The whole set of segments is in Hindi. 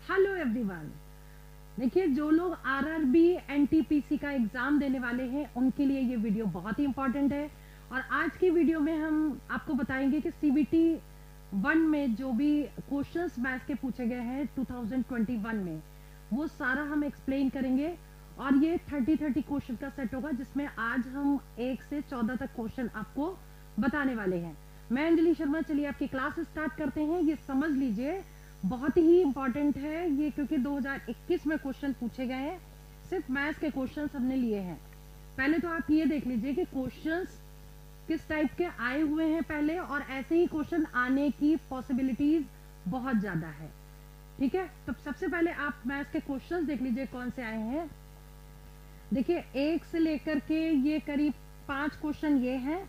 Hello everyone. देखिए, जो लोग आरआरबी एनटीपीसी का एग्जाम देने वाले हैं उनके लिए ये वीडियो बहुत ही इंपॉर्टेंट है। और आज की वीडियो में हम आपको बताएंगे कि सीबीटी 1 में जो भी क्वेश्चंस मैथ्स के पूछे गए हैं 2021 में, वो सारा हम एक्सप्लेन करेंगे। और ये 30 क्वेश्चन का सेट होगा, जिसमें आज हम 1 से 14 तक क्वेश्चन आपको बताने वाले हैं। मैं अंजलि शर्मा। चलिए आपकी क्लास स्टार्ट करते हैं। ये समझ लीजिए बहुत ही इंपॉर्टेंट है ये, क्योंकि 2021 में क्वेश्चन पूछे गए हैं। सिर्फ मैथ्स के क्वेश्चंस हमने लिए हैं। पहले तो आप ये देख लीजिए कि क्वेश्चंस किस टाइप के आए हुए हैं पहले, और ऐसे ही क्वेश्चन आने की पॉसिबिलिटीज बहुत ज्यादा है। ठीक है, तो सबसे पहले आप मैथ्स के क्वेश्चंस देख लीजिए कौन से आए हैं। देखिए 1 से लेकर के ये करीब 5 क्वेश्चन ये हैं।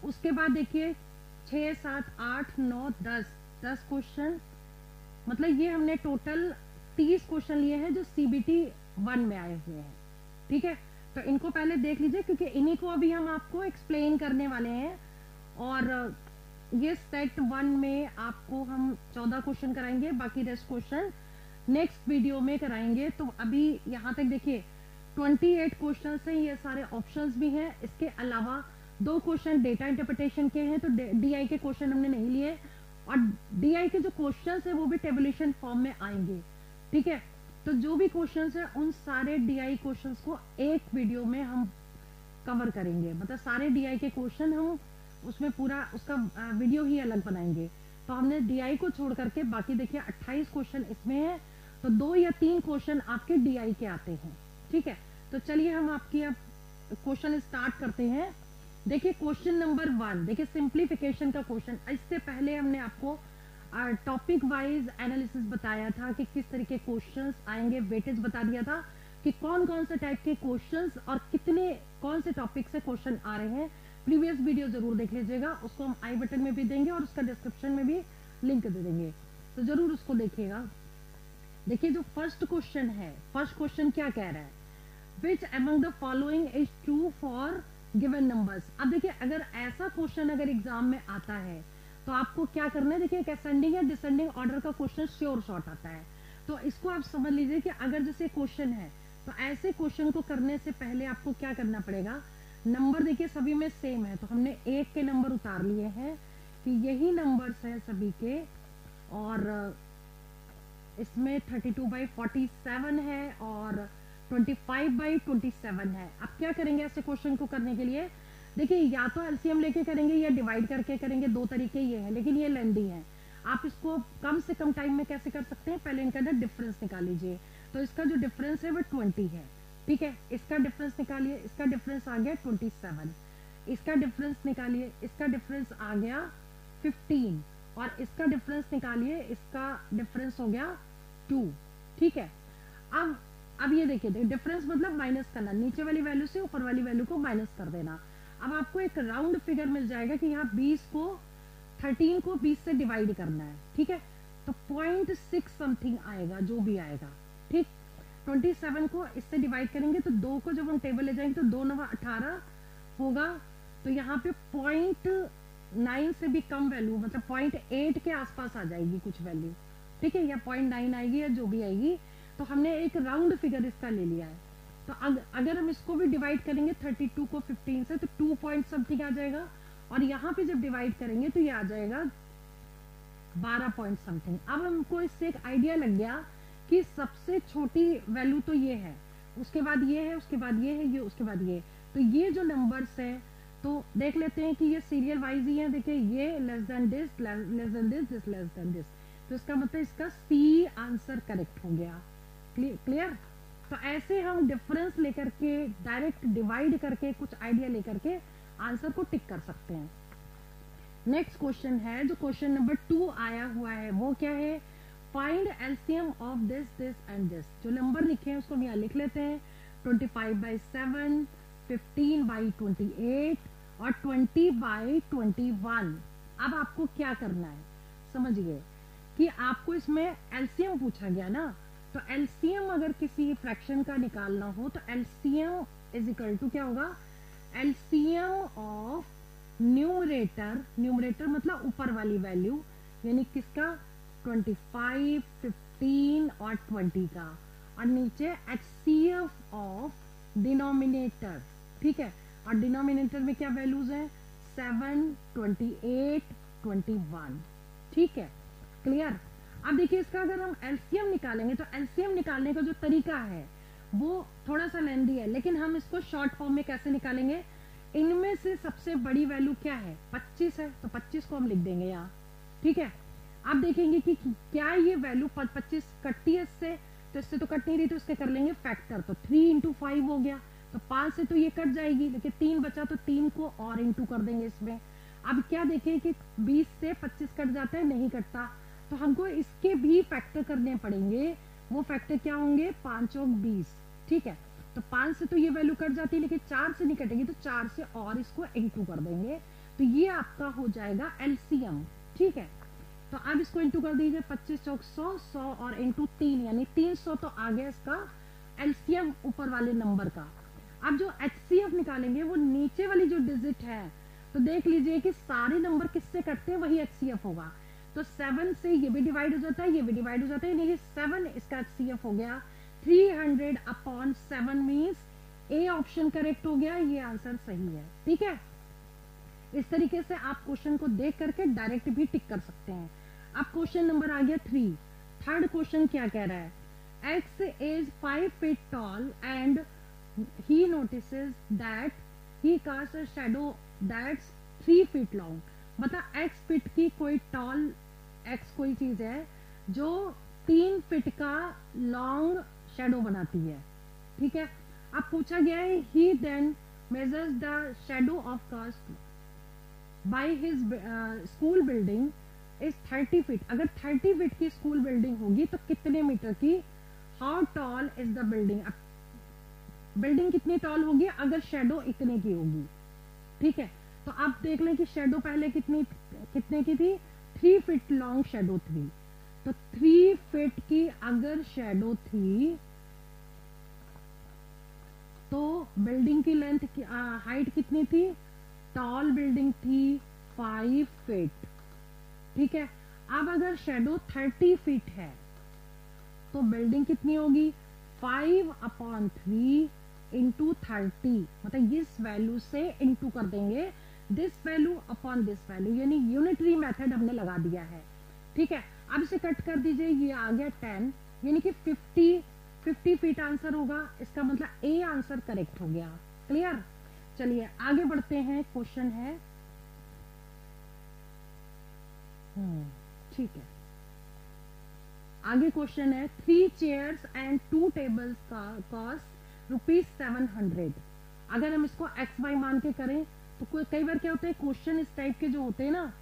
उसके बाद देखिए 6, 7, 8, 9, 10 क्वेश्चन, मतलब ये हमने टोटल 30 क्वेश्चन लिए हैं जो सीबीटी 1 में आए हुए हैं। ठीक है, तो इनको पहले देख लीजिए, क्योंकि इन्हीं को अभी हम आपको एक्सप्लेन करने वाले हैं। और ये सेट 1 में आपको हम 14 क्वेश्चन कराएंगे, बाकी रेस्ट क्वेश्चन नेक्स्ट वीडियो में कराएंगे। तो अभी यहाँ तक देखिए 28 क्वेश्चन हैं, ये सारे ऑप्शंस भी हैं। इसके अलावा 2 क्वेश्चन डेटा इंटरप्रिटेशन के हैं, तो डीआई के क्वेश्चन हमने नहीं लिए, और डीआई के जो क्वेश्चंस है वो भी टेबुलेशन फॉर्म में आएंगे। ठीक है, तो जो भी क्वेश्चंस है उन सारे डीआई क्वेश्चंस को एक वीडियो में हम कवर करेंगे। मतलब सारे डीआई के क्वेश्चन हम उसमें पूरा उसका वीडियो ही अलग बनाएंगे। तो हमने डीआई को छोड़ करके बाकी देखिए 28 क्वेश्चन इसमें है, तो 2 या 3 क्वेश्चन आपके डीआई के आते हैं। ठीक है, तो चलिए हम आपकी अब क्वेश्चन स्टार्ट करते हैं। देखिए क्वेश्चन नंबर 1, देखिए सिंप्लीफिकेशन का क्वेश्चन। इससे पहले हमने आपको टॉपिक वाइज एनालिसिस बताया था कि किस तरीके क्वेश्चंस आएंगे, वेटेज बता दिया था कि कौन कौन से टाइप के क्वेश्चंस और कितने कौन से टॉपिक से क्वेश्चन आ रहे हैं। प्रीवियस वीडियो जरूर देख लीजिएगा, उसको हम आई बटन में भी देंगे और उसका डिस्क्रिप्शन में भी लिंक दे देंगे, तो जरूर उसको देखिएगा। देखिए जो फर्स्ट क्वेश्चन है, फर्स्ट क्वेश्चन क्या कह रहा है, which among the following is true for given numbers. अब देखिए अगर ऐसा क्वेश्चन अगर एग्जाम में आता है तो आपको क्या करना है। देखिए एक असेंडिंग या डिसेंडिंग ऑर्डर का क्वेश्चन श्योर शॉर्ट आता है, तो इसको आप समझ लीजिए कि अगर जैसे क्वेश्चन है तो ऐसे क्वेश्चन को करने से पहले आपको क्या करना पड़ेगा। नंबर देखिए सभी में सेम है, तो हमने 1 के नंबर उतार लिए हैं कि यही नंबर्स है सभी के, और इसमें 32/47 है और 25/27 है। अब क्या करेंगे ऐसे क्वेश्चन को करने के लिए। देखिए या तो एलसीएम लेके करेंगे या डिवाइड करके करेंगे, 2 तरीके ये हैं, लेकिन ये लेंदी है। आप इसको कम से कम टाइम में कैसे कर सकते हैं, पहले इनका डिफरेंस निकाल लीजिए। तो इसका जो डिफरेंस है वो 20 है। ठीक है, इसका डिफरेंस निकालिए, इसका डिफरेंस आ गया 27, इसका डिफरेंस निकालिए, इसका डिफरेंस आ गया 15, और इसका डिफरेंस निकालिए, इसका डिफरेंस हो गया 2। ठीक है, अब ये देखिए डिफरेंस मतलब माइनस करना, नीचे वाली वैल्यू से ऊपर वाली वैल्यू को माइनस कर देना। अब आपको एक राउंड फिगर मिल जाएगा कि यहाँ 13 को 20 से डिवाइड करना है। ठीक है, तो 0.6 समथिंग आएगा, जो भी आएगा। ठीक, 27 को इससे डिवाइड करेंगे तो 2 को जब हम टेबल ले जाएंगे तो 2 9 18 होगा, तो यहाँ पे 0.9 से भी कम वैल्यू, मतलब 0.8 के आसपास आ जाएगी कुछ वैल्यू। ठीक है, या 0.9 आएगी या जो भी आएगी, तो हमने एक राउंड फिगर इसका ले लिया है। तो अगर हम इसको भी डिवाइड करेंगे 32 को 15 से, तो 2 पॉइंट समथिंग आ जाएगा, और यहाँ पे जब डिवाइड करेंगे तो ये आ जाएगा 12 पॉइंट समथिंग। अब हमको इससे एक आइडिया लग गया कि सबसे छोटी वैल्यू तो ये है, उसके बाद ये है, उसके बाद ये है, ये उसके बाद ये। तो ये जो नंबर्स है तो देख लेते हैं कि ये सीरियल वाइज ही है। देखिए ये less than this, less than this, this less than this, तो इसका मतलब इसका सी आंसर करेक्ट हो गया। क्लियर। तो ऐसे हम डिफरेंस लेकर के डायरेक्ट डिवाइड करके कुछ आइडिया लेकर के आंसर को टिक कर सकते हैं। नेक्स्ट क्वेश्चन है, जो क्वेश्चन नंबर 2 आया हुआ है वो क्या है, find LCM of this this and this. जो नंबर लिखे हैं उसको हम यहाँ लिख लेते हैं, 25/7, 15/28 और 20/21। अब आपको क्या करना है, समझिए कि आपको इसमें एलसीएम पूछा गया ना, तो एलसीएम अगर किसी फ्रैक्शन का निकालना हो तो एलसीएम इज इक्वल टू क्या होगा, एलसीएम ऑफ न्यूमरेटर, न्यूमरेटर मतलब ऊपर वाली वैल्यू, यानी किसका 25, 15 और 20 का, और नीचे HCF ऑफ डिनोमिनेटर, ठीक है। और डिनोमिनेटर में क्या वैल्यूज है, 7, 28, 21, ठीक है, क्लियर। अब देखिए इसका अगर हम एलसीएम निकालेंगे तो एलसीएम निकालने का जो तरीका है वो थोड़ा सा लेंदी है, लेकिन हम इसको शॉर्ट फॉर्म में कैसे निकालेंगे, इनमें से सबसे बड़ी वैल्यू क्या है, 25 है, तो 25 को हम लिख देंगे यहाँ, ठीक है। आप देखेंगे कि क्या ये वैल्यू 25 कटती है इससे, तो इससे तो कट नहीं रही, तो इसके कर लेंगे फैक्टर, तो 3 इंटू 5 हो गया, तो 5 से तो ये कट जाएगी, लेकिन 3 बचा तो 3 को और इंटू कर देंगे इसमें। अब क्या देखें कि 20 से 25 कट जाता है, नहीं कटता, तो हमको इसके भी फैक्टर करने पड़ेंगे। वो फैक्टर क्या होंगे, 5 और 20, ठीक है। तो 5 से तो ये वैल्यू कट जाती है, लेकिन 4 से नहीं कटेगी, तो 4 से और इसको इंटू कर देंगे, तो ये आपका हो जाएगा एलसीएम, ठीक है। तो अब इसको इंटू कर दीजिए, 25 चौक 100, 100 और इंटू 3 यानी 300, तो आ गया इसका एलसीएम ऊपर वाले नंबर का। अब जो एचसीएफ निकालेंगे वो नीचे वाली जो डिजिट है, तो देख लीजिए कि सारे नंबर किससे कटते हैं, वही एचसीएफ होगा। तो 7 से ये भी डिवाइड हो जाता है, ये भी डिवाइड हो जाता है, यानी कि 7 इसका एचसीएफ हो गया। 300 upon 7 means A option correct हो गया, ये आंसर सही है, ठीक है। इस तरीके से आप क्वेश्चन को देख करके डायरेक्ट भी टिक कर सकते हैं। अब क्वेश्चन नंबर आ गया 3। थर्ड क्वेश्चन क्या कह रहा है, X is 5 feet tall and he notices that he casts a shadow that's 3 feet long। बता X फीट की कोई टॉल X कोई चीज है जो 3 फीट का लॉन्ग शेडो बनाती है, ठीक है। अब पूछा गया है he then measures the shadow of cast by his school building is 30 feet। अगर 30 फीट की स्कूल बिल्डिंग होगी तो कितने मीटर की, how tall is the building, building कितनी टॉल होगी अगर शेडो इतने की होगी, ठीक है। तो आप देख लें कि शेडो पहले कितने की थी, 3 फीट लॉन्ग शेडो थी, तो 3 फीट की अगर शेडो थी तो बिल्डिंग की लेंथ की हाइट कितनी थी, टॉल बिल्डिंग थी 5 फीट, ठीक है। अब अगर शेडो 30 फीट है तो बिल्डिंग कितनी होगी, 5/3 इंटू 30, मतलब इस वैल्यू से इंटू कर देंगे this value upon this value, यानी यूनिटरी मेथड हमने लगा दिया है, ठीक है। अब इसे कट कर दीजिए, ये आ गया 10, यानी कि 50 फीट आंसर होगा, इसका मतलब ए आंसर करेक्ट हो गया, क्लियर। चलिए आगे बढ़ते हैं, क्वेश्चन है ठीक है, आगे क्वेश्चन है 3 चेयर्स एंड 2 टेबल्स का कॉस्ट ₹700। अगर हम इसको एक्स वाई मान के करें तो कई बार क्या होता है, क्वेश्चन इस टाइप के जो होते हैं ना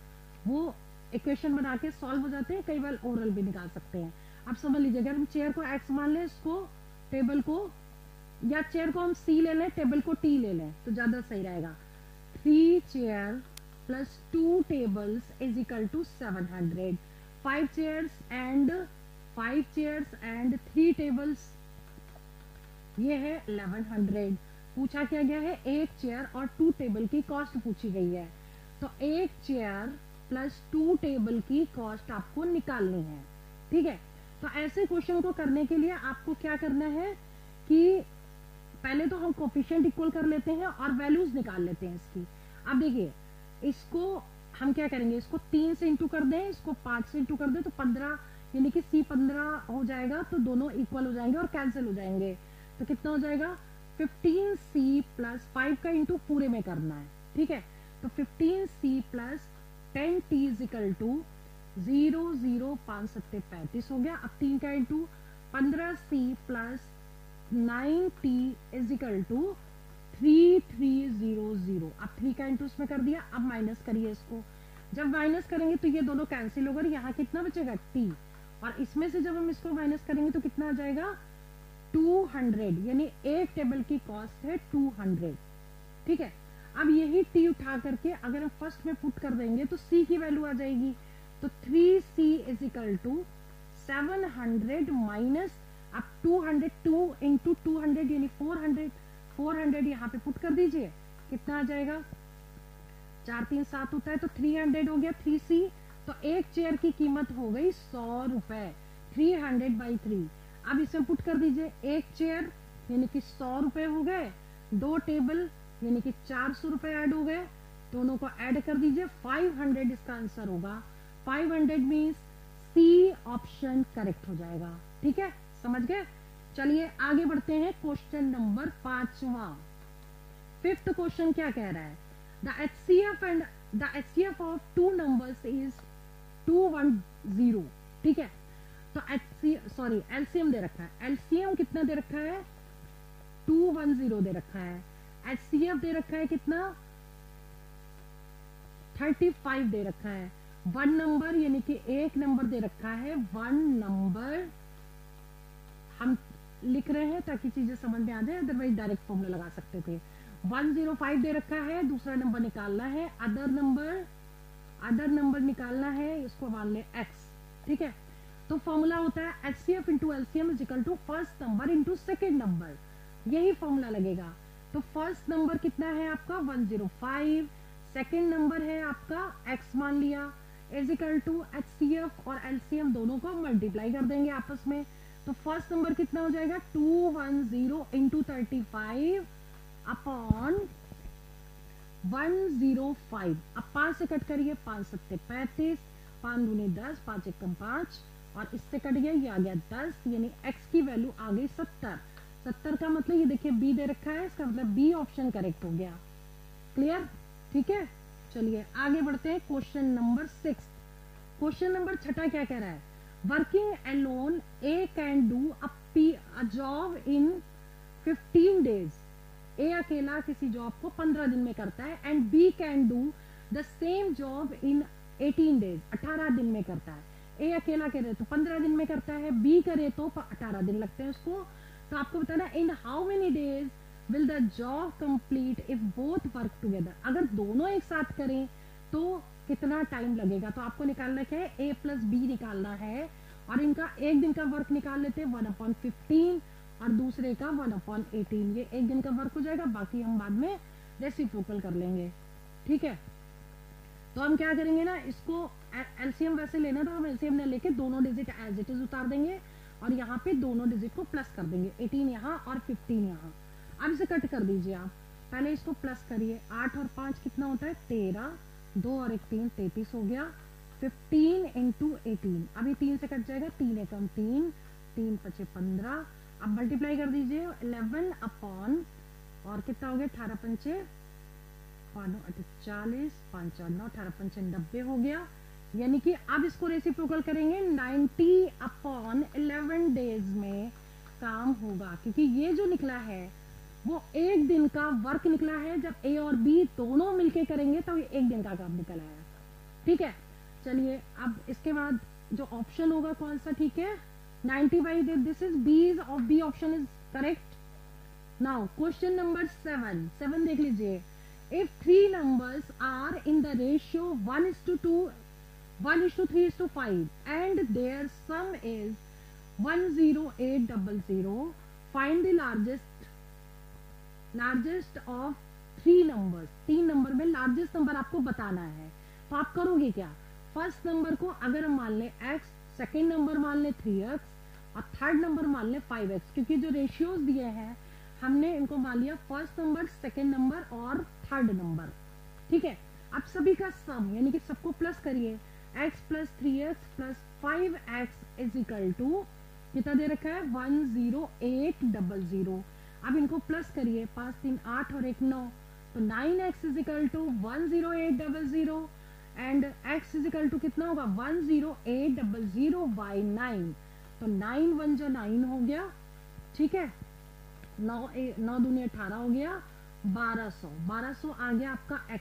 वो इक्वेशन बना के सॉल्व हो जाते हैं, कई बार ओरल भी निकाल सकते हैं। अब समझ लीजिए, अगर हम चेयर को एक्स मान लें, इसको टेबल को, या चेयर को हम सी ले लें, टेबल को टी ले लें, तो ज्यादा सही रहेगा। 3 chair plus 2 tables is equal to 700। 5 chairs and 3 tables, ये है 1100। पूछा क्या गया है, एक चेयर और 2 टेबल की कॉस्ट पूछी गई है, तो एक चेयर प्लस 2 टेबल की कॉस्ट आपको निकालनी है, ठीक है। तो ऐसे क्वेश्चन को करने के लिए आपको क्या करना है कि पहले तो हम कोफिशिएंट इक्वल कर लेते हैं और वैल्यूज निकाल लेते हैं इसकी। अब देखिए इसको हम क्या करेंगे, इसको 3 से इंटू कर दें, इसको 5 से इंटू कर दें, तो 15, यानी कि C 15 हो जाएगा, तो दोनों इक्वल हो जाएंगे और कैंसिल हो जाएंगे, तो कितना हो जाएगा 15C प्लस 5 का इंटू पूरे में करना है, ठीक है। तो 15C plus 10T is equal to 0 0 5 7 35 हो गया। अब 3 का into 15C plus 9T is equal to 3300। अब 3 का इंटू इसमें कर दिया, अब माइनस करिए इसको, जब माइनस करेंगे तो ये दोनों कैंसिल होगा, यहाँ कितना बचेगा T, और इसमें से जब हम इसको माइनस करेंगे तो कितना आ जाएगा 200, यानी एक टेबल की कॉस्ट है 200, ठीक है। अब यही T उठा करके अगर हम फर्स्ट में पुट कर देंगे तो C की वैल्यू आ जाएगी, तो 3C is equal to 700 minus, अब 200, 2 इंटू 200 यानी 400 यहाँ पे पुट कर दीजिए, कितना आ जाएगा, 4 3 7 होता है, तो 300 हो गया 3C तो एक चेयर की कीमत हो गई 100 रुपए, 300/3। अब इसमें पुट कर दीजिए, एक चेयर यानी कि 100 रुपए हो गए, 2 टेबल यानी कि 400 रुपए ऐड हो गए, दोनों को ऐड कर दीजिए, 500 इसका आंसर होगा। 500 मीन्स सी ऑप्शन करेक्ट हो जाएगा। ठीक है, समझ गए। चलिए आगे बढ़ते हैं, क्वेश्चन नंबर 5वां। 5th क्वेश्चन क्या कह रहा है, the HCF of two numbers is 210। ठीक है, तो एलसीएम दे रखा है, एलसीएम कितना दे रखा है, 210 दे रखा है। HCF दे रखा है कितना, 35 दे रखा है। 1 नंबर यानी कि एक नंबर दे रखा है, 1 नंबर हम लिख रहे हैं ताकि चीजें समझ में आ जाए, अदरवाइज डायरेक्ट फॉर्मूला लगा सकते थे। 105 दे रखा है, दूसरा नंबर निकालना है, अदर नंबर निकालना है, इसको मान ले x। ठीक है, तो फॉर्मूला होता है HCF into LCM is equal to first number into second number, यही फॉर्मूला लगेगा। तो फर्स्ट नंबर कितना है आपका 105, सेकेंड नंबर है आपका x मान लिया, इज इक्वल टू HCF और LCM दोनों को मल्टीप्लाई कर देंगे आपस में। तो फर्स्ट नंबर कितना हो जाएगा 210 इंटू 35 अपॉन 105। अब 5 से कट करिए, 5 सत्ते 35, 5 दूनी 10, 5 एकम 5, और इससे कट गया, ये आ गया 10, यानी x की वैल्यू आ गई 70। 70 का मतलब ये देखिए b दे रखा है, इसका मतलब b ऑप्शन करेक्ट हो गया। क्लियर, ठीक है। चलिए आगे बढ़ते हैं, क्वेश्चन नंबर 6। क्वेश्चन नंबर 6 क्या कह रहा है, working alone A can do a job in 15 days. A अकेला किसी जॉब को 15 दिन में करता है, and B can do the same job in 18 days, 18 दिन में करता है। ए अकेला करे तो 15 दिन में करता है, बी करे तो 18 दिन लगते हैं उसको। तो आपको बताना in how many days will the job complete if both work together. अगर दोनों एक साथ करें तो कितना टाइम लगेगा। तो आपको निकालना क्या है, a प्लस बी निकालना है, और इनका एक दिन का वर्क निकाल लेते हैं 1/15 और दूसरे का 1/18। ये एक दिन का वर्क हो जाएगा, बाकी हम बाद में रेसिप्रोकल कर लेंगे। ठीक है, तो हम क्या करेंगे ना, इसको एलसीएम वैसे लेना था, हम एलसीएम ने लेके दोनों डिजिट एज इट इज उतार देंगे, और यहाँ पे दोनों डिजिट को प्लस कर देंगे, 18 यहाँ और 15 यहाँ। अब इसे कट कर दीजिए आप, पहले इसको प्लस करिए, 8 और 5 कितना होता है 13, 2 और 1 3, 33 हो गया। 15 इंटू 18, अभी 3 से कट जाएगा, 3 एकम 3, 3 पचे 15। अब मल्टीप्लाई कर दीजिए 11 अपॉन, और कितना हो गया 18 पंचे 40, 5 4 9, 18 पंचे 90 हो गया। यानी कि अब इसको रेसिप्रोकल करेंगे, 90 अपॉन 11 डेज में काम होगा, क्योंकि ये जो निकला है वो एक दिन का वर्क निकला है। जब ए और बी दोनों मिलके करेंगे तो ये एक दिन का काम निकल आया। ठीक है, चलिए अब इसके बाद जो ऑप्शन होगा कौन सा, ठीक है 90 this is B option is correct. Now question number 7 देख लीजिए, if 3 numbers are in the ratio 1:2, 1:3:5 and their sum is 10800, find the largest of 3 numbers। 3 number में लार्जेस्ट नंबर आपको बताना है। तो आप करोगे क्या, फर्स्ट नंबर को अगर हम मान ले x, सेकेंड नंबर मान ले 3x और थर्ड नंबर मान ले 5x, क्योंकि जो रेशियोज दिए हैं हमने इनको मान लिया फर्स्ट नंबर, सेकेंड नंबर और थर्ड नंबर। ठीक है, अब सभी का सम यानी कि सबको प्लस करिए, x plus 3x plus 5x is equal to कितना दे रखा है 10800। अब इनको प्लस करिए, 5 3 8 और 1 9, तो 9x is equal to 10800 and x is equal to कितना होगा 10800 बाई 9, तो 9 1 जो 9 हो गया। ठीक है, 9 दूनी 18 हो गया, 1200 आ गया आपका x।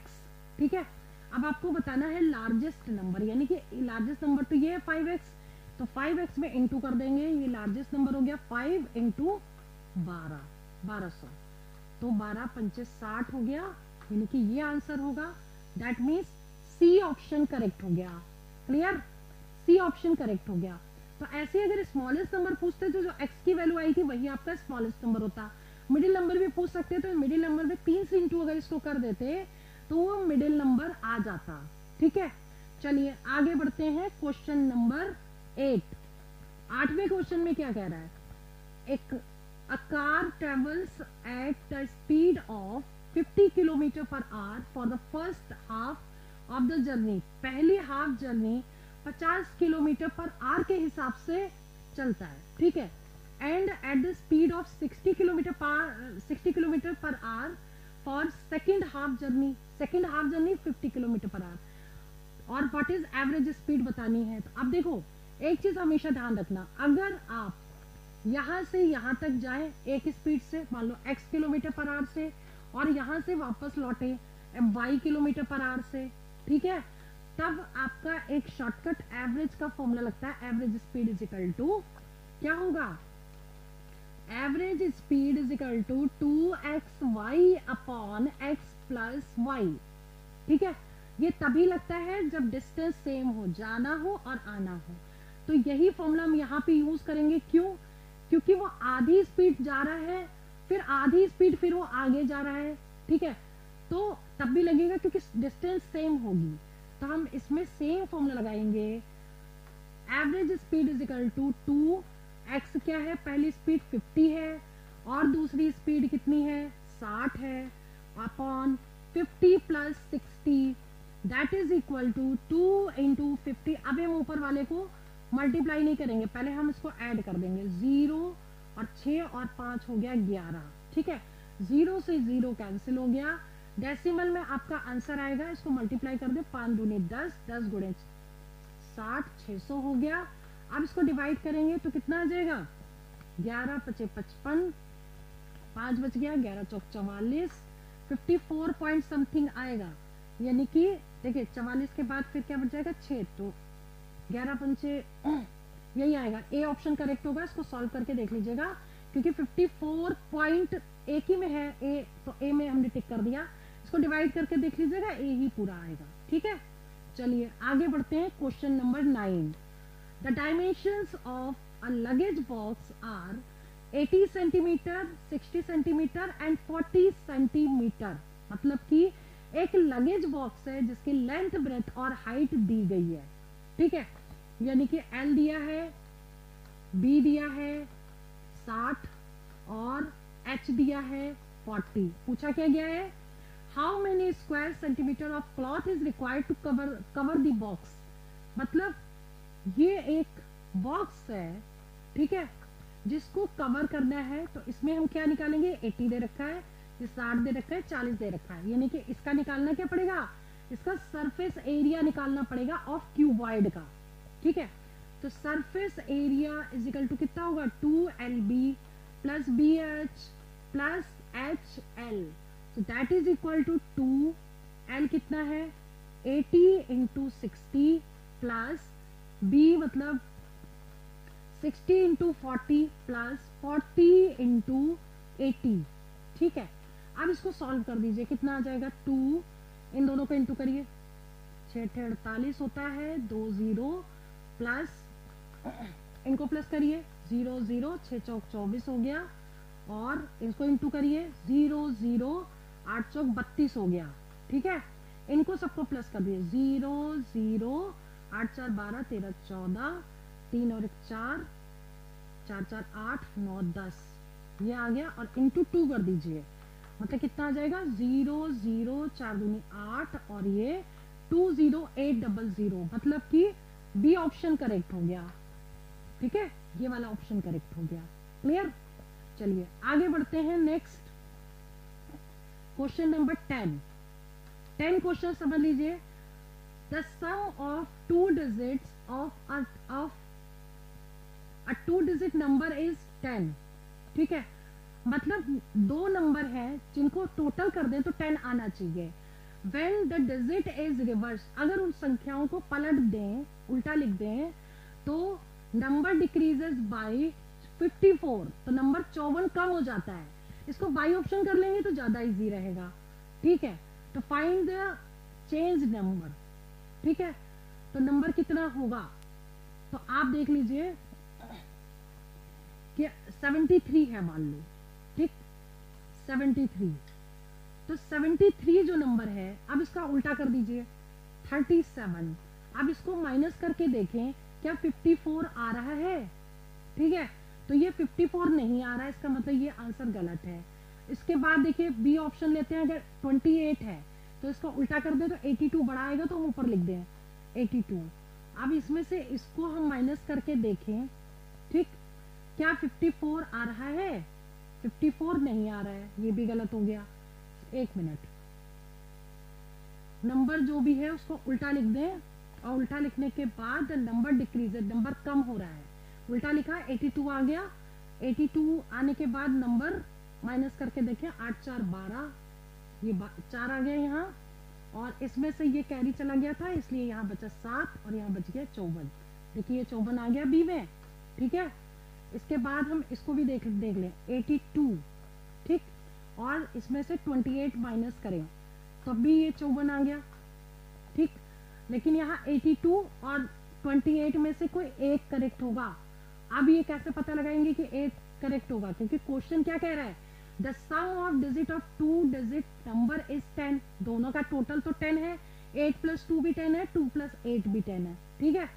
ठीक है, अब आपको बताना है लार्जेस्ट नंबर, यानी कि लार्जेस्ट नंबर तो ये है 5x, तो 5x में इंटू कर देंगे, ये लार्जेस्ट नंबर हो गया 5 इंटू 1200, तो 12 पंचे 60 हो गया, यानी कि ये आंसर होगा। That means C option correct हो गया। क्लियर, सी ऑप्शन करेक्ट हो गया। तो ऐसे अगर स्मॉलेस्ट नंबर पूछते तो जो x की वैल्यू आई थी वही आपका स्मॉलेस्ट नंबर होता। मिडिल नंबर भी पूछ सकते तो मिडिल नंबर में 3 से इंटू अगर इसको कर देते तो वो मिडिल नंबर आ जाता। ठीक है, चलिए आगे बढ़ते हैं क्वेश्चन नंबर 8। 8वें क्वेश्चन में क्या कह रहा है, एक a car travels at the speed of 50 kilometre per hour for the first half of the journey. पहली half journey 50 kilometre per hour के हिसाब से चलता है, ठीक है। And at the speed of 60 kilometre per hour for second half journey 50 kilometre per hour. और व्हाट इज एवरेज स्पीड बतानी है। तो अब देखो एक चीज हमेशा ध्यान रखना, अगर आप यहां से यहां तक जाएं एक स्पीड से, मान लो x किलोमीटर पर आवर से, और यहां से वापस लौटे y किलोमीटर पर आवर से, ठीक है, तब आपका एक शॉर्टकट एवरेज का फॉर्मूला लगता है। Average speed is equal to क्या होगा, average speed is equal to 2xy upon x plus y, ठीक है। ये तभी लगता है जब डिस्टेंस सेम हो, जाना हो और आना हो। तो यही फॉर्मूला हम यहाँ पे यूज करेंगे। क्यों? क्योंकि वो आधी स्पीड जा रहा है, फिर आधी स्पीड फिर वो आगे जा रहा है, ठीक है, तो तब भी लगेगा क्योंकि डिस्टेंस सेम होगी। तो हम इसमें सेम फॉर्मूला लगाएंगे, average speed is equal to 2x क्या है, पहली स्पीड 50 है और दूसरी स्पीड कितनी है 60 है, upon 50 plus 60 that is equal to 2 into 50। अब हम ऊपर वाले को मल्टीप्लाई नहीं करेंगे, पहले हम इसको ऐड कर देंगे। 0 और 6 और 5 हो गया 11, ठीक है। 0 से 0 कैंसिल हो गया, डेसिमल में आपका आंसर आएगा, इसको मल्टीप्लाई कर दे, 5 दूनी 10, 10 गुणे 60, 600 हो गया। अब इसको डिवाइड करेंगे तो कितना आ जाएगा, 11 पचे 55, 5 बच गया, 11 चौक 44, 54 पॉइंट समथिंग आएगा। यानी कि देखिए 44 के बाद फिर क्या बच जाएगा 6, तो 11 पंचे यही आएगा। ए ऑप्शन करेक्ट होगा, इसको सॉल्व करके देख लीजिएगा, क्योंकि 54 पॉइंट एक ही में है ए, तो ए में हमने टिक कर दिया। इसको डिवाइड करके देख लीजिएगा, ए ही पूरा आएगा, ठीक है। चलिए आगे बढ़ते हैं question number 9। The dimensions of a luggage box are 80 centimetre, 60 centimetre and 40 centimetre. मतलब कि एक लगेज बॉक्स है जिसकी लेंथ, ब्रेथ और हाइट दी गई है, ठीक है। यानी कि L दिया है, B दिया है 60 और H दिया है 40। पूछा क्या गया है, how many square centimetre of cloth is required to cover the box. मतलब ये एक बॉक्स है, ठीक है, जिसको कवर करना है। तो इसमें हम क्या निकालेंगे, 80 दे रखा है, 60 दे रखा है, 40 दे रखा है। यानी कि इसका निकालना क्या पड़ेगा, इसका सरफेस एरिया निकालना पड़ेगा ऑफ क्यूबॉइड का, ठीक है। तो surface area is equal to कितना होगा, 2LB plus BH plus HL, so that is equal to 2L कितना है 80 इंटू 60 प्लस B मतलब 60 इंटू 40 प्लस 40 इंटू 80, ठीक है। अब इसको सॉल्व कर दीजिए, कितना आ जाएगा 2, इन दोनों को इंटू करिए, 6 48 होता है, 2 0 प्लस इनको प्लस करिए, 0 0 6 चौक 24 हो गया, और इसको इंटू करिए, 0 0 8 चौक 32 हो गया, ठीक है। इनको सबको प्लस कर दिए, 0 0 8 4 12 13 14 3 और 1 4 4 4 8 9 10 ये आ गया, और इंटू 2 कर दीजिए, मतलब कितना आ जाएगा 0 0 4 दूनी 8 और ये 20800, मतलब कि बी ऑप्शन करेक्ट हो गया, ठीक है। ये वाला ऑप्शन करेक्ट हो गया, क्लियर। चलिए आगे बढ़ते हैं, नेक्स्ट क्वेश्चन नंबर 10 क्वेश्चन समझ लीजिए। The sum of 2 digits of a 2 digit number is 10, ठीक है। मतलब 2 नंबर है जिनको टोटल कर दें तो 10 आना चाहिए। When the digit is reversed, अगर उन संख्याओं को पलट दें, उल्टा लिख दें, तो नंबर डिक्रीजेस बाय 54, तो नंबर 54 कम हो जाता है। इसको बाई ऑप्शन कर लेंगे तो ज्यादा इजी रहेगा, ठीक है। तो फाइंड द चेंज नंबर, ठीक है। तो नंबर कितना होगा, तो आप देख लीजिए कि 73 है मान लो, ठीक, 73। तो 73 जो नंबर है, अब इसका उल्टा कर दीजिए, 37। अब इसको माइनस करके देखें क्या 54 आ रहा है, ठीक है, तो ये 54 नहीं आ रहा है, इसका मतलब ये आंसर गलत है। इसके बाद देखिए बी ऑप्शन लेते हैं, अगर 28 है तो इसको उल्टा कर दे तो 82 बड़ा आएगा, तो हम ऊपर लिख दें 82। अब इसमें से इसको हम माइनस करके देखें, ठीक, क्या 54 आ रहा है, 54 नहीं आ रहा है, ये भी गलत हो गया। एक मिनट, नंबर जो भी है उसको उल्टा लिख दें, और उल्टा लिखने के बाद नंबर डिक्रीज, नंबर कम हो रहा है, उल्टा लिखा 82 आ गया। 82 आने के बाद नंबर माइनस करके देखें, 8 4 12, ये 4 आ गया यहाँ, और इसमें से ये कैरी चला गया था, इसलिए यहाँ बचा 7 और यहाँ बच गया 54। देखिए ये 54 आ गया बी में, ठीक है। इसके बाद हम इसको भी देख लें 82, ठीक, और इसमें से 28 माइनस करें तब भी ये 54 आ गया, ठीक। लेकिन यहाँ 82 और 28 में से कोई एक करेक्ट होगा। अब ये कैसे पता लगाएंगे कि एक करेक्ट होगा, क्योंकि क्वेश्चन क्या कह रहा है, the sum of digit of 2 digit number is 10, दोनों का टोटल तो 10 है, 8 + 2 भी 10 है, 2 + 8 भी 10 है, ठीक है।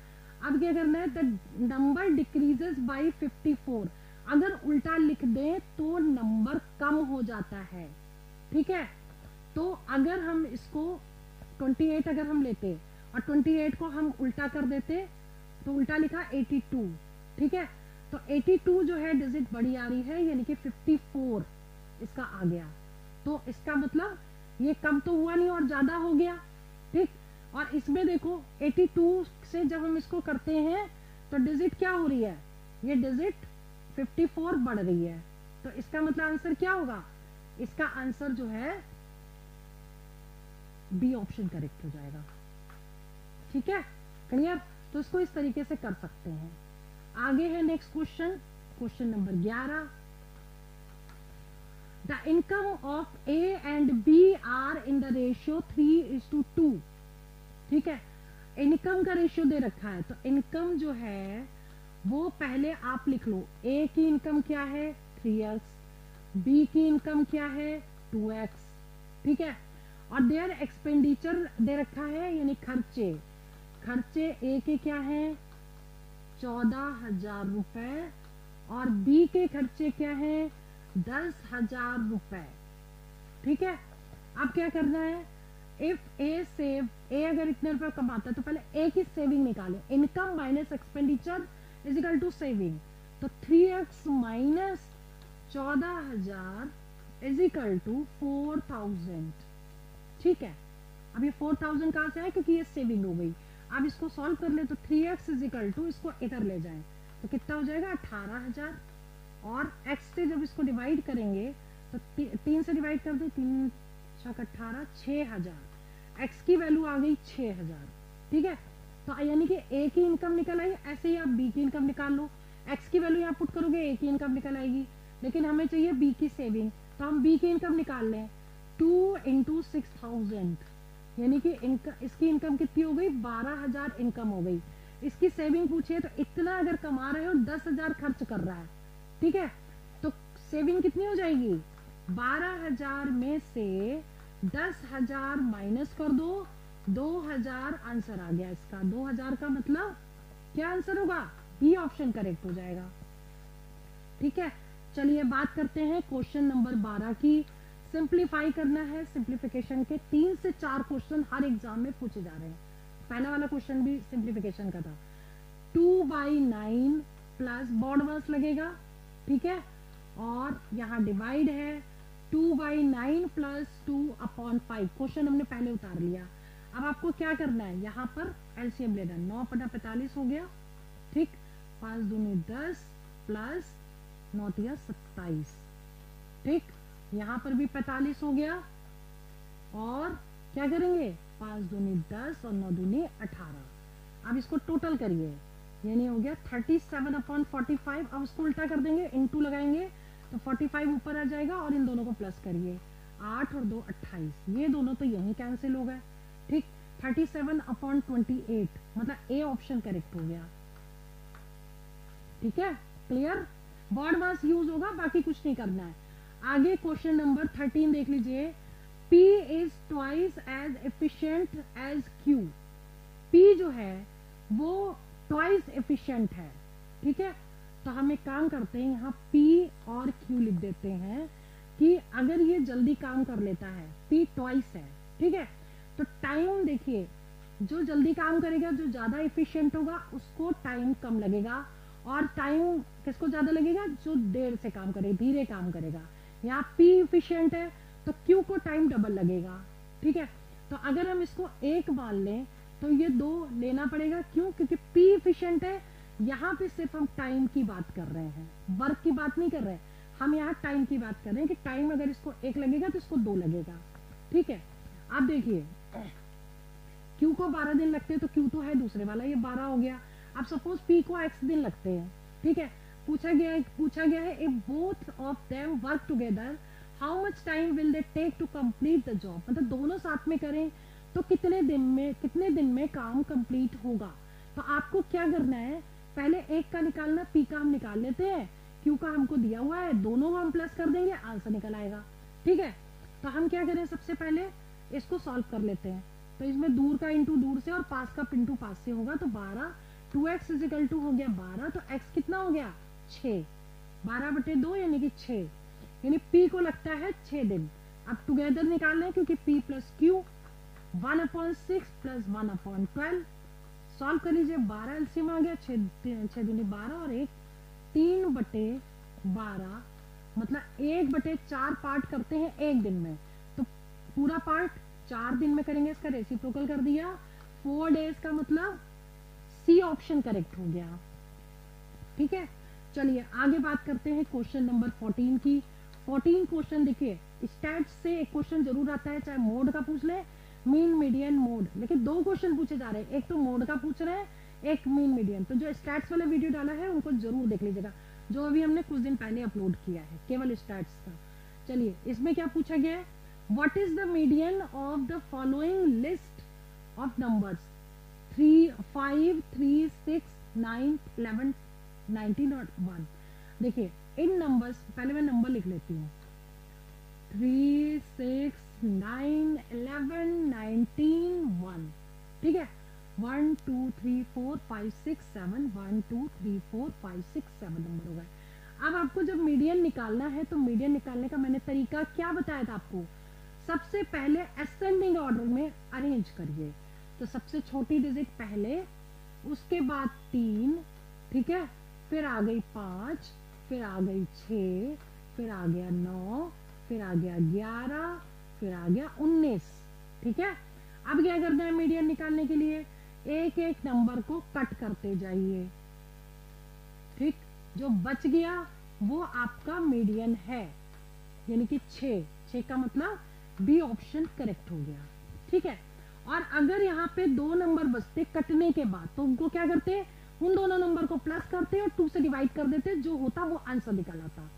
अब क्या करना है, द नंबर डिक्रीजेस बाय 54, अगर उल्टा लिख दें तो नंबर कम हो जाता है, ठीक है। तो अगर हम इसको 28 अगर हम लेते और 28 को हम उल्टा कर देते, तो उल्टा लिखा 82, ठीक है, तो 82 जो है डिजिट बड़ी आ रही है, यानी कि 54 इसका आ गया, तो इसका मतलब ये कम तो हुआ नहीं और ज्यादा हो गया, ठीक। और इसमें देखो 82 से जब हम इसको करते हैं तो डिजिट क्या हो रही है, ये डिजिट 54 बढ़ रही है, तो इसका मतलब आंसर क्या होगा, इसका आंसर जो है बी ऑप्शन करेक्ट हो जाएगा, ठीक है, क्लियर। तो इसको इस तरीके से कर सकते हैं। आगे है next question, question number 11, the income of A and B are in the ratio 3:2, ठीक है। इनकम का रेशियो दे रखा है, तो इनकम जो है वो पहले आप लिख लो, ए की इनकम क्या है 3x, बी की इनकम क्या है 2x, ठीक है, और देयर एक्सपेंडिचर दे रखा है, यानी खर्चे, खर्चे ए के क्या है 14,000 रुपए, और बी के खर्चे क्या है 10,000 रुपए, ठीक है। अब क्या करना है, इफ ए सेव, ए अगर इतने रुपए कमाता है तो पहले ए की सेविंग निकाले, income minus expenditure is equal to saving, तो 3x minus 14,000 is equal to 4,000, ठीक है। अब ये 4,000 कहां से आए, क्योंकि ये सेविंग हो गई। अब इसको सॉल्व कर ले तो 3x इज इक्वल टू, इसको इधर ले जाएं तो कितना हो जाएगा 18,000, और x से जब इसको डिवाइड करेंगे तो 3 से डिवाइड कर दो, 3 × 18 6,000, x की वैल्यू आ गई 6,000, ठीक है। तो यानी कि a की इनकम निकल आई, ऐसे ही आप b की इनकम निकाल लो, x की वैल्यू यहाँ पुट करोगे a की इनकम निकल आएगी, लेकिन हमें चाहिए b की सेविंग, तो हम b की इनकम निकाल लें, 2 × 6,000, यानी कि इसकी इनकम कितनी हो गई 12,000 इनकम हो गई। इसकी सेविंग पूछिए तो इतना अगर कमा रहे हो 10,000 खर्च कर रहा है, ठीक है, तो सेविंग कितनी हो जाएगी 12,000 में से 10,000 माइनस कर दो, 2,000 आंसर आ गया इसका। 2,000 का मतलब क्या आंसर होगा, बी ऑप्शन करेक्ट हो जाएगा, ठीक है। चलिए बात करते हैं क्वेश्चन नंबर 12 की। सिंप्लीफाई करना है, सिंप्लीफिकेशन के 3 से 4 क्वेश्चन हर एग्जाम में पूछे जा रहे हैं। पहला वाला क्वेश्चन भी सिंप्लीफिकेशन का था, 2/9 प्लस बॉडवर्स लगेगा, ठीक है, और यहाँ डिवाइड है 2/9 प्लस 2/5, क्वेश्चन हमने पहले उतार लिया। अब आपको क्या करना है, यहाँ पर एलसीएम लेना, 9/45 हो गया, ठीक, 5 दूनी 10 प्लस 9 तिया 27, ठीक, यहाँ पर भी 45 हो गया, और क्या करेंगे 5 दूनी 10 और 9 दूनी 18। अब इसको टोटल करिए, यानी हो गया 37/45। अब उसको उल्टा कर देंगे, इनटू लगाएंगे तो 45 ऊपर आ जाएगा, और इन दोनों को प्लस करिए, 8 और 2 28, ये दोनों तो यहीं कैंसिल हो गए, ठीक। 37/28 मतलब ए ऑप्शन करेक्ट हो गया, ठीक है, क्लियर। बॉड मास यूज होगा, बाकी कुछ नहीं करना है। आगे क्वेश्चन नंबर 13 देख लीजिए, P is twice as efficient as Q, P P जो है वो ट्वाइस एफिशिएंट है, ठीक है। तो हम एक काम करते हैं, यहाँ पी और क्यू लिख देते हैं कि अगर ये जल्दी काम कर लेता है, पी ट्वाइस है, ठीक है। तो टाइम देखिए, जो जल्दी काम करेगा, जो ज्यादा एफिशिएंट होगा उसको टाइम कम लगेगा, और टाइम किसको ज्यादा लगेगा, जो देर से काम करेगा, धीरे काम करेगा। यहाँ पी एफिशिएंट है तो क्यू को टाइम डबल लगेगा, ठीक है। तो अगर हम इसको एक मान लें तो ये 2 लेना पड़ेगा, क्यों, क्योंकि पी एफिशिएंट है। यहाँ पे सिर्फ हम टाइम की बात कर रहे हैं, वर्क की बात नहीं कर रहे हैं, हम यहाँ टाइम की बात कर रहे हैं कि टाइम अगर इसको 1 लगेगा तो इसको 2 लगेगा, ठीक है। अब देखिए क्यू को 12 दिन लगते हैं, तो क्यू तो है दूसरे वाला, ये 12 हो गया। अब सपोज पी को x दिन लगते हैं, ठीक है। पूछा गया है if both of them work together how much time will they take to complete the job, मतलब दोनों साथ में करें तो कितने दिन में काम कंप्लीट होगा। तो आपको क्या करना है, पहले एक का निकालना, पी का हम निकाल लेते हैं, क्यू का हमको दिया हुआ है, दोनों को हम प्लस कर देंगे, आंसर निकल आएगा, ठीक है। तो हम क्या करें, सबसे पहले इसको सॉल्व कर लेते हैं। तो इसमें दूर का इंटू दूर से और पास का इंटू पास से होगा, तो 12 2x इजिकल टू हो गया 12, तो x कितना हो गया 6, 12/2 यानी कि 6, यानी p को लगता है 6 दिन। अब टुगेदर निकालना है क्योंकि p plus Q 1/6 plus 1/12 solve कर लीजिए, 12 एलसीएम आ गया, 6 दूनी 12 और 1 3/12, मतलब 1/4 पार्ट करते हैं एक दिन में, तो पूरा पार्ट 4 दिन में करेंगे, इसका रेसिप्रोकल कर दिया, 4 डेज का मतलब सी ऑप्शन करेक्ट हो गया, ठीक है। चलिए आगे बात करते हैं क्वेश्चन नंबर 14 की। 14 क्वेश्चन देखिए, स्टैट्स से एक क्वेश्चन जरूर आता है, चाहे मोड का पूछ ले, मीन मीडियन मोड, लेकिन 2 क्वेश्चन पूछे जा रहे हैं, एक तो मोड का पूछ रहे हैं, एक मीन मीडियन। तो जो स्टैट्स वाला वीडियो डाला है उनको जरूर देख लीजिएगा, जो अभी हमने कुछ दिन पहले अपलोड किया है, केवल स्टैट्स का। चलिए इसमें क्या पूछा गया है, what is the median of the following list of numbers 3 5 3 6 9 11 19 और 1। देखिए इन नंबर्स, पहले मैं नंबर लिख लेती हूँ, 3 6 9 11 19 1, ठीक है। 1 2 3 4 5 6 7 1 2 3 4 5 6 7 नंबर हो गए। अब आपको जब मीडियन निकालना है तो मीडियन निकालने का मैंने तरीका क्या बताया था आपको, सबसे पहले असेंडिंग ऑर्डर में अरेंज करिए। तो सबसे छोटी डिजिट पहले, उसके बाद 3, ठीक है, फिर आ गई 5, फिर आ गई 6, फिर आ गया 9, फिर आ गया 11, फिर आ गया 19, ठीक है। अब क्या करना है मीडियन निकालने के लिए, एक एक नंबर को कट करते जाइए, ठीक। जो बच गया वो आपका मीडियन है, यानी कि 6 का मतलब बी ऑप्शन करेक्ट हो गया, ठीक है। और अगर यहाँ पे 2 नंबर बचते कटने के बाद, तो उनको क्या करते, उन दोनों नंबर को प्लस करते और 2 से डिवाइड कर देते, जो होता वो आंसर निकल आता,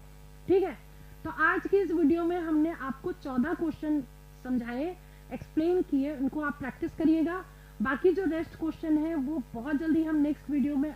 ठीक है। तो आज की इस वीडियो में हमने आपको 14 क्वेश्चन समझाए, एक्सप्लेन किए, उनको आप प्रैक्टिस करिएगा। बाकी जो रेस्ट क्वेश्चन है वो बहुत जल्दी हम नेक्स्ट वीडियो में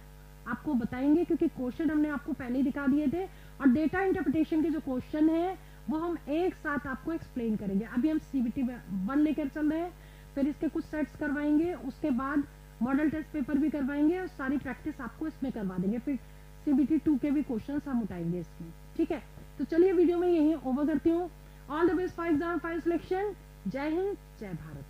आपको बताएंगे, क्योंकि क्वेश्चन हमने आपको पहले ही दिखा दिए थे, और डेटा इंटरप्रिटेशन के जो क्वेश्चन है वो हम एक साथ आपको एक्सप्लेन करेंगे। अभी हम CBT 1 लेकर चल रहे हैं, फिर इसके कुछ सेट्स करवाएंगे, उसके बाद मॉडल टेस्ट पेपर भी करवाएंगे, और सारी प्रैक्टिस आपको इसमें करवा देंगे, फिर CBT 2 के भी क्वेश्चन हम उठाएंगे इसमें, ठीक है। तो चलिए वीडियो में यही ओवर करती हूँ। All the best for exam 5 selection. जय हिंद, जय भारत।